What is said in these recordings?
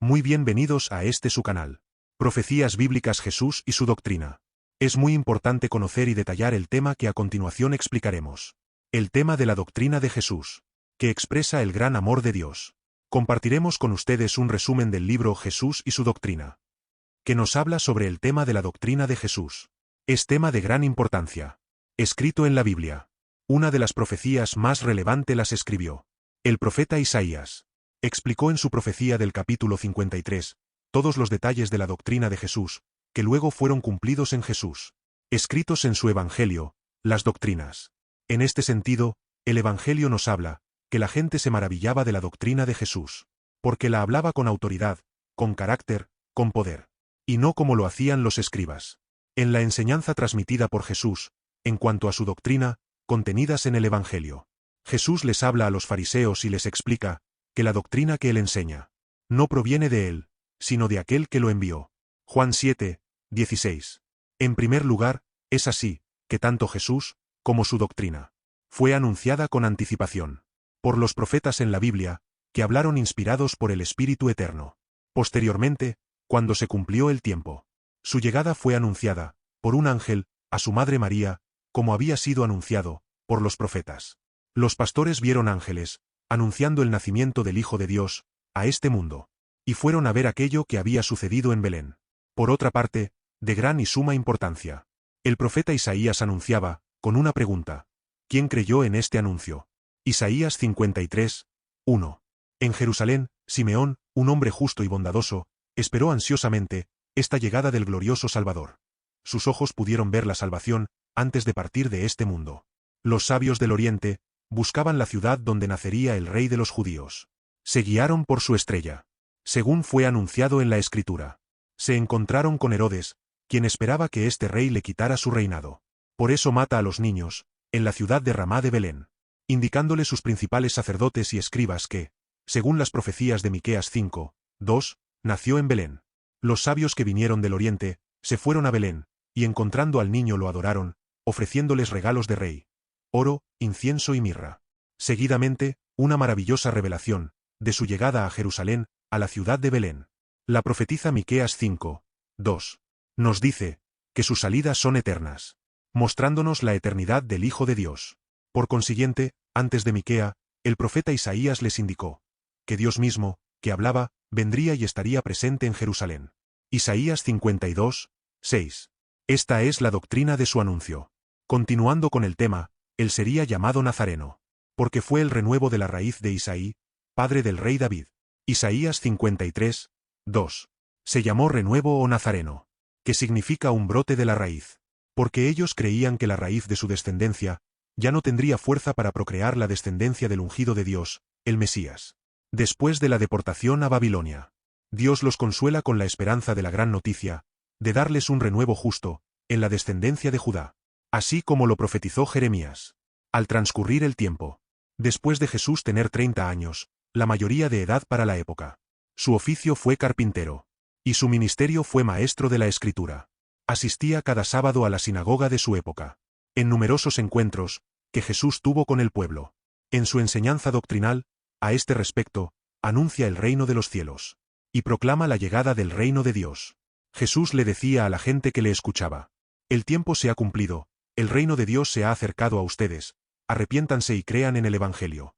Muy bienvenidos a este su canal. Profecías bíblicas Jesús y su doctrina. Es muy importante conocer y detallar el tema que a continuación explicaremos. El tema de la doctrina de Jesús, que expresa el gran amor de Dios. Compartiremos con ustedes un resumen del libro Jesús y su doctrina, que nos habla sobre el tema de la doctrina de Jesús. Es tema de gran importancia. Escrito en la Biblia. Una de las profecías más relevantes las escribió el profeta Isaías. Explicó en su profecía del capítulo 53 todos los detalles de la doctrina de Jesús, que luego fueron cumplidos en Jesús, escritos en su Evangelio, las doctrinas. En este sentido, el Evangelio nos habla que la gente se maravillaba de la doctrina de Jesús, porque la hablaba con autoridad, con carácter, con poder, y no como lo hacían los escribas. En la enseñanza transmitida por Jesús, en cuanto a su doctrina, contenidas en el Evangelio, Jesús les habla a los fariseos y les explica que la doctrina que él enseña no proviene de él, sino de aquel que lo envió. Juan 7, 16. En primer lugar, es así, que tanto Jesús, como su doctrina, fue anunciada con anticipación por los profetas en la Biblia, que hablaron inspirados por el Espíritu Eterno. Posteriormente, cuando se cumplió el tiempo, su llegada fue anunciada por un ángel a su madre María, como había sido anunciado por los profetas. Los pastores vieron ángeles anunciando el nacimiento del Hijo de Dios a este mundo, y fueron a ver aquello que había sucedido en Belén. Por otra parte, de gran y suma importancia, el profeta Isaías anunciaba, con una pregunta: ¿quién creyó en este anuncio? Isaías 53, 1. En Jerusalén, Simeón, un hombre justo y bondadoso, esperó ansiosamente esta llegada del glorioso Salvador. Sus ojos pudieron ver la salvación antes de partir de este mundo. Los sabios del Oriente buscaban la ciudad donde nacería el Rey de los judíos. Se guiaron por su estrella, según fue anunciado en la Escritura. Se encontraron con Herodes, quien esperaba que este rey le quitara su reinado. Por eso mata a los niños, en la ciudad de Ramá de Belén, indicándole sus principales sacerdotes y escribas que, según las profecías de Miqueas 5, 2, nació en Belén. Los sabios que vinieron del Oriente se fueron a Belén, y encontrando al niño lo adoraron, ofreciéndoles regalos de rey: oro, incienso y mirra. Seguidamente, una maravillosa revelación de su llegada a Jerusalén, a la ciudad de Belén. La profetisa Miqueas 5, 2, nos dice que sus salidas son eternas, mostrándonos la eternidad del Hijo de Dios. Por consiguiente, antes de Miquea, el profeta Isaías les indicó que Dios mismo, que hablaba, vendría y estaría presente en Jerusalén. Isaías 52, 6. Esta es la doctrina de su anuncio. Continuando con el tema, él sería llamado Nazareno, porque fue el renuevo de la raíz de Isaí, padre del rey David. Isaías 53, 2. Se llamó renuevo o Nazareno, que significa un brote de la raíz, porque ellos creían que la raíz de su descendencia ya no tendría fuerza para procrear la descendencia del ungido de Dios, el Mesías. Después de la deportación a Babilonia, Dios los consuela con la esperanza de la gran noticia de darles un renuevo justo en la descendencia de Judá, así como lo profetizó Jeremías. Al transcurrir el tiempo, después de Jesús tener 30 años, la mayoría de edad para la época, su oficio fue carpintero, y su ministerio fue maestro de la Escritura. Asistía cada sábado a la sinagoga de su época, en numerosos encuentros que Jesús tuvo con el pueblo. En su enseñanza doctrinal, a este respecto, anuncia el reino de los cielos, y proclama la llegada del reino de Dios. Jesús le decía a la gente que le escuchaba: el tiempo se ha cumplido, el reino de Dios se ha acercado a ustedes, arrepiéntanse y crean en el Evangelio.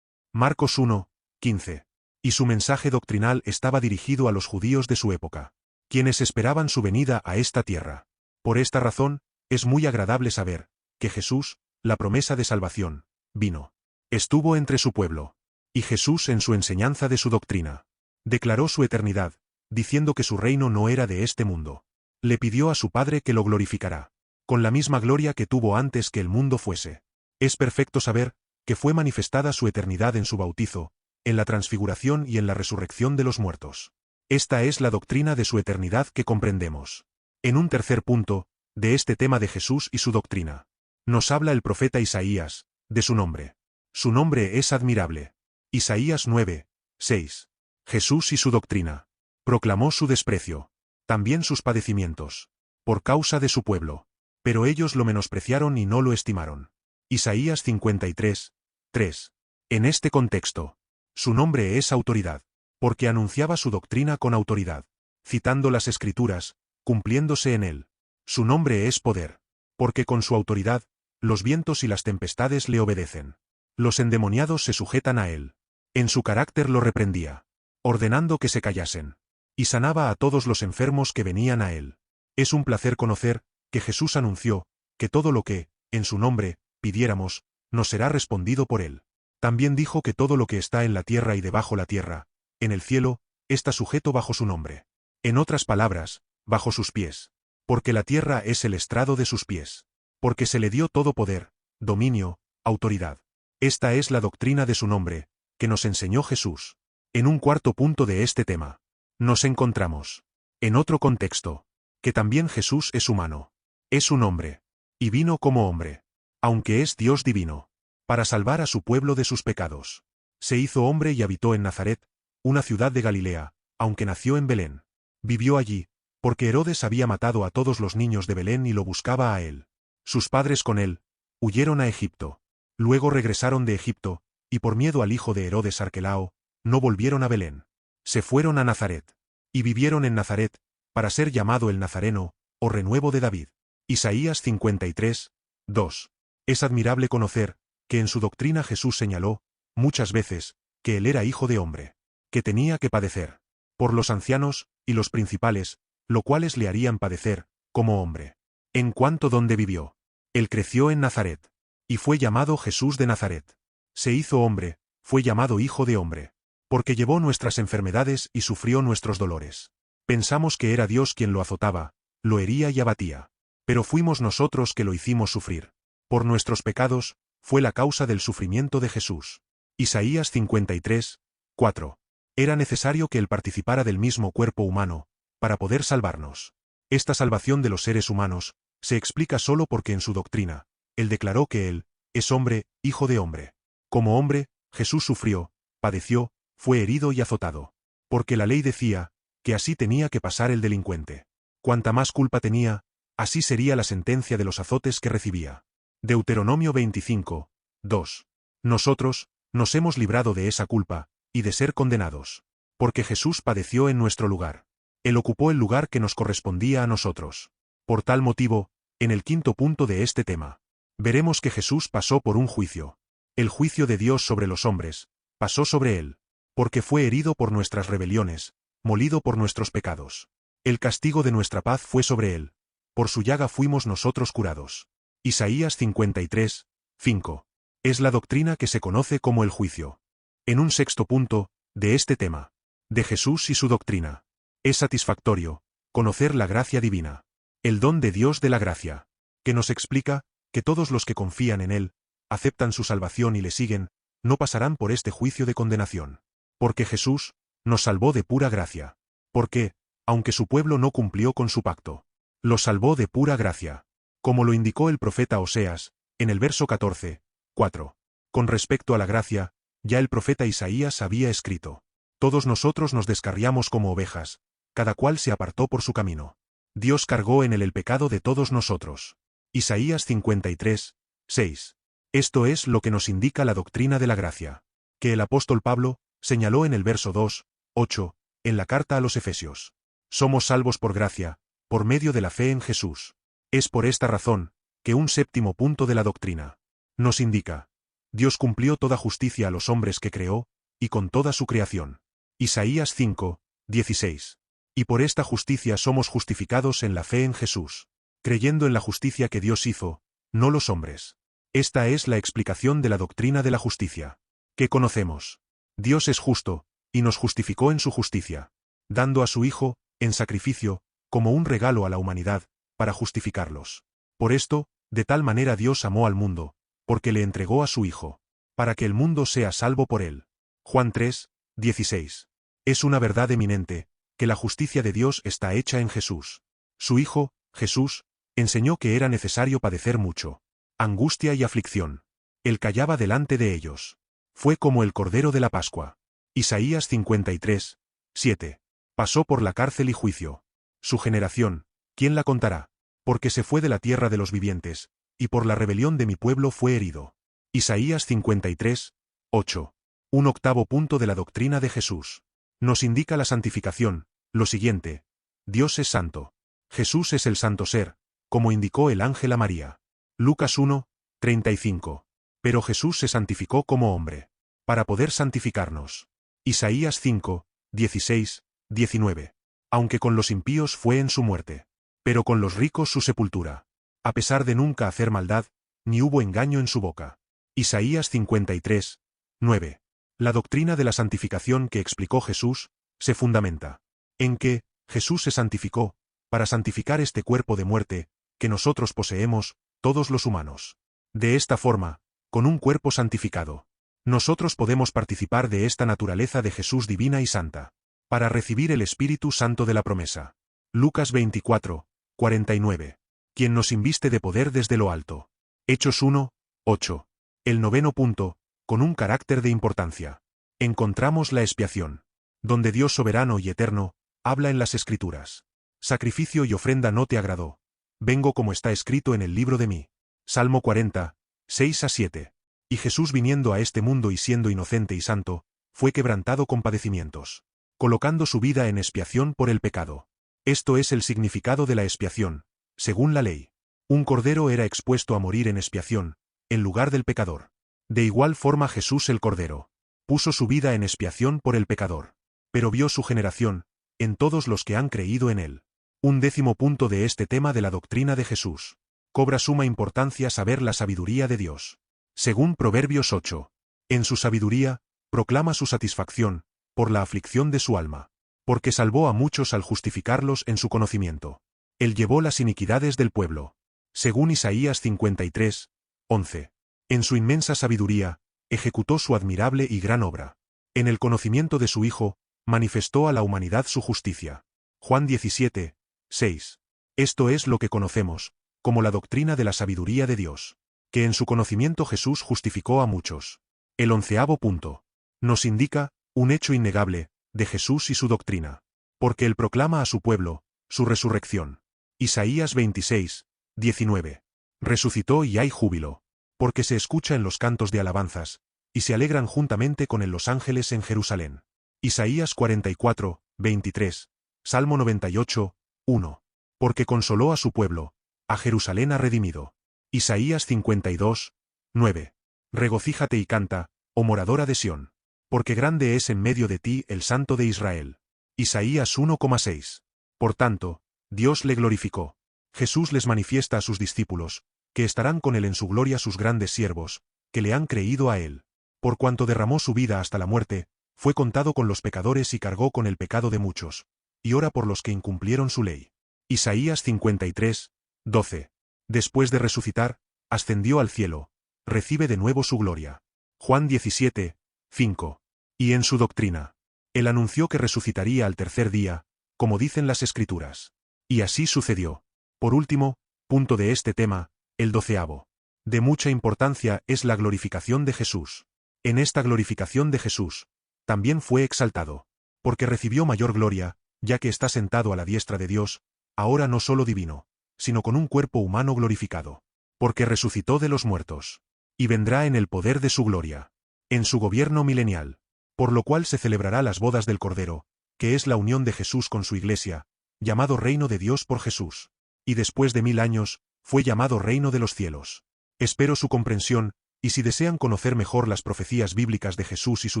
Marcos 1, 15. Y su mensaje doctrinal estaba dirigido a los judíos de su época, quienes esperaban su venida a esta tierra. Por esta razón, es muy agradable saber que Jesús, la promesa de salvación, vino, estuvo entre su pueblo. Y Jesús, en su enseñanza de su doctrina, declaró su eternidad, diciendo que su reino no era de este mundo. Le pidió a su Padre que lo glorificará, con la misma gloria que tuvo antes que el mundo fuese. Es perfecto saber que fue manifestada su eternidad en su bautizo, en la transfiguración y en la resurrección de los muertos. Esta es la doctrina de su eternidad que comprendemos. En un tercer punto, de este tema de Jesús y su doctrina, nos habla el profeta Isaías, de su nombre. Su nombre es admirable. Isaías 9, 6. Jesús y su doctrina. Proclamó su desprecio, también sus padecimientos, por causa de su pueblo. Pero ellos lo menospreciaron y no lo estimaron. Isaías 53, 3. En este contexto, su nombre es autoridad, porque anunciaba su doctrina con autoridad, citando las Escrituras, cumpliéndose en él. Su nombre es poder, porque con su autoridad, los vientos y las tempestades le obedecen. Los endemoniados se sujetan a él. En su carácter lo reprendía, ordenando que se callasen, y sanaba a todos los enfermos que venían a él. Es un placer conocer que Jesús anunció que todo lo que, en su nombre, pidiéramos, nos será respondido por él. También dijo que todo lo que está en la tierra y debajo la tierra, en el cielo, está sujeto bajo su nombre. En otras palabras, bajo sus pies. Porque la tierra es el estrado de sus pies. Porque se le dio todo poder, dominio, autoridad. Esta es la doctrina de su nombre, que nos enseñó Jesús. En un cuarto punto de este tema, nos encontramos, en otro contexto, que también Jesús es humano. Es un hombre. Y vino como hombre. Aunque es Dios divino. Para salvar a su pueblo de sus pecados. Se hizo hombre y habitó en Nazaret, una ciudad de Galilea, aunque nació en Belén. Vivió allí, porque Herodes había matado a todos los niños de Belén y lo buscaba a él. Sus padres con él, huyeron a Egipto. Luego regresaron de Egipto, y por miedo al hijo de Herodes Arquelao, no volvieron a Belén. Se fueron a Nazaret. Y vivieron en Nazaret, para ser llamado el Nazareno, o renuevo de David. Isaías 53, 2. Es admirable conocer, que en su doctrina Jesús señaló, muchas veces, que él era hijo de hombre, que tenía que padecer, por los ancianos, y los principales, lo cuales le harían padecer, como hombre. En cuanto donde vivió, él creció en Nazaret, y fue llamado Jesús de Nazaret. Se hizo hombre, fue llamado hijo de hombre, porque llevó nuestras enfermedades y sufrió nuestros dolores. Pensamos que era Dios quien lo azotaba, lo hería y abatía. Pero fuimos nosotros que lo hicimos sufrir. Por nuestros pecados, fue la causa del sufrimiento de Jesús. Isaías 53, 4. Era necesario que él participara del mismo cuerpo humano, para poder salvarnos. Esta salvación de los seres humanos, se explica solo porque en su doctrina, él declaró que él, es hombre, hijo de hombre. Como hombre, Jesús sufrió, padeció, fue herido y azotado. Porque la ley decía, que así tenía que pasar el delincuente. Cuanta más culpa tenía, así sería la sentencia de los azotes que recibía. Deuteronomio 25, 2. Nosotros, nos hemos librado de esa culpa, y de ser condenados. Porque Jesús padeció en nuestro lugar. Él ocupó el lugar que nos correspondía a nosotros. Por tal motivo, en el quinto punto de este tema, veremos que Jesús pasó por un juicio. El juicio de Dios sobre los hombres, pasó sobre él. Porque fue herido por nuestras rebeliones, molido por nuestros pecados. El castigo de nuestra paz fue sobre él. Por su llaga fuimos nosotros curados. Isaías 53, 5. Es la doctrina que se conoce como el juicio. En un sexto punto, de este tema, de Jesús y su doctrina, es satisfactorio conocer la gracia divina, el don de Dios de la gracia, que nos explica que todos los que confían en él, aceptan su salvación y le siguen, no pasarán por este juicio de condenación. Porque Jesús nos salvó de pura gracia. Porque, aunque su pueblo no cumplió con su pacto, lo salvó de pura gracia. Como lo indicó el profeta Oseas, en el verso 14, 4. Con respecto a la gracia, ya el profeta Isaías había escrito: todos nosotros nos descarriamos como ovejas, cada cual se apartó por su camino. Dios cargó en él el pecado de todos nosotros. Isaías 53, 6. Esto es lo que nos indica la doctrina de la gracia, que el apóstol Pablo señaló en el verso 2, 8, en la carta a los Efesios. Somos salvos por gracia, por medio de la fe en Jesús. Es por esta razón, que un séptimo punto de la doctrina nos indica: Dios cumplió toda justicia a los hombres que creó, y con toda su creación. Isaías 5, 16. Y por esta justicia somos justificados en la fe en Jesús, creyendo en la justicia que Dios hizo, no los hombres. Esta es la explicación de la doctrina de la justicia, que conocemos. Dios es justo, y nos justificó en su justicia, dando a su Hijo, en sacrificio, como un regalo a la humanidad, para justificarlos. Por esto, de tal manera Dios amó al mundo, porque le entregó a su Hijo, para que el mundo sea salvo por él. Juan 3, 16. Es una verdad eminente, que la justicia de Dios está hecha en Jesús. Su Hijo, Jesús, enseñó que era necesario padecer mucho, angustia y aflicción. Él callaba delante de ellos. Fue como el Cordero de la Pascua. Isaías 53, 7. Pasó por la cárcel y juicio. Su generación, ¿quién la contará? Porque se fue de la tierra de los vivientes, y por la rebelión de mi pueblo fue herido. Isaías 53, 8. Un octavo punto de la doctrina de Jesús. Nos indica la santificación, lo siguiente: Dios es santo. Jesús es el santo ser, como indicó el ángel a María. Lucas 1, 35. Pero Jesús se santificó como hombre, para poder santificarnos. Isaías 5, 16, 19. Aunque con los impíos fue en su muerte, pero con los ricos su sepultura. A pesar de nunca hacer maldad, ni hubo engaño en su boca. Isaías 53, 9. La doctrina de la santificación que explicó Jesús, se fundamenta en que Jesús se santificó, para santificar este cuerpo de muerte, que nosotros poseemos, todos los humanos. De esta forma, con un cuerpo santificado, nosotros podemos participar de esta naturaleza de Jesús divina y santa, para recibir el Espíritu Santo de la promesa. Lucas 24, 49. Quien nos inviste de poder desde lo alto. Hechos 1, 8. El noveno punto, con un carácter de importancia. Encontramos la expiación, donde Dios soberano y eterno, habla en las Escrituras. Sacrificio y ofrenda no te agradó. Vengo como está escrito en el libro de mí. Salmo 40, 6 a 7. Y Jesús viniendo a este mundo y siendo inocente y santo, fue quebrantado con padecimientos, colocando su vida en expiación por el pecado. Esto es el significado de la expiación, según la ley. Un cordero era expuesto a morir en expiación, en lugar del pecador. De igual forma Jesús el Cordero puso su vida en expiación por el pecador, pero vio su generación, en todos los que han creído en él. Un décimo punto de este tema de la doctrina de Jesús. Cobra suma importancia saber la sabiduría de Dios. Según Proverbios 8. En su sabiduría, proclama su satisfacción, por la aflicción de su alma. Porque salvó a muchos al justificarlos en su conocimiento. Él llevó las iniquidades del pueblo. Según Isaías 53, 11. En su inmensa sabiduría, ejecutó su admirable y gran obra. En el conocimiento de su Hijo, manifestó a la humanidad su justicia. Juan 17, 6. Esto es lo que conocemos, como la doctrina de la sabiduría de Dios, que en su conocimiento Jesús justificó a muchos. El 11º punto. Nos indica, un hecho innegable, de Jesús y su doctrina. Porque él proclama a su pueblo, su resurrección. Isaías 26, 19. Resucitó y hay júbilo. Porque se escucha en los cantos de alabanzas, y se alegran juntamente con los ángeles en Jerusalén. Isaías 44, 23. Salmo 98, 1. Porque consoló a su pueblo, a Jerusalén ha redimido. Isaías 52, 9. Regocíjate y canta, oh moradora de Sión. Porque grande es en medio de ti el Santo de Israel. Isaías 1,6. Por tanto, Dios le glorificó. Jesús les manifiesta a sus discípulos, que estarán con él en su gloria sus grandes siervos, que le han creído a él. Por cuanto derramó su vida hasta la muerte, fue contado con los pecadores y cargó con el pecado de muchos, y ora por los que incumplieron su ley. Isaías 53, 12. Después de resucitar, ascendió al cielo, recibe de nuevo su gloria. Juan 17, 5. Y en su doctrina, él anunció que resucitaría al tercer día, como dicen las Escrituras. Y así sucedió. Por último, punto de este tema, el 12º. De mucha importancia es la glorificación de Jesús. En esta glorificación de Jesús, también fue exaltado, porque recibió mayor gloria, ya que está sentado a la diestra de Dios, ahora no solo divino, sino con un cuerpo humano glorificado, porque resucitó de los muertos, y vendrá en el poder de su gloria, en su gobierno milenial, por lo cual se celebrará las bodas del Cordero, que es la unión de Jesús con su Iglesia, llamado reino de Dios por Jesús, y después de 1000 años, fue llamado reino de los cielos. Espero su comprensión, y si desean conocer mejor las profecías bíblicas de Jesús y su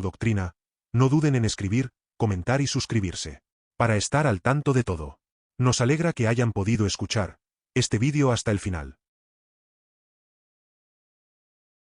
doctrina, no duden en escribir, comentar y suscribirse, para estar al tanto de todo. Nos alegra que hayan podido escuchar este vídeo hasta el final.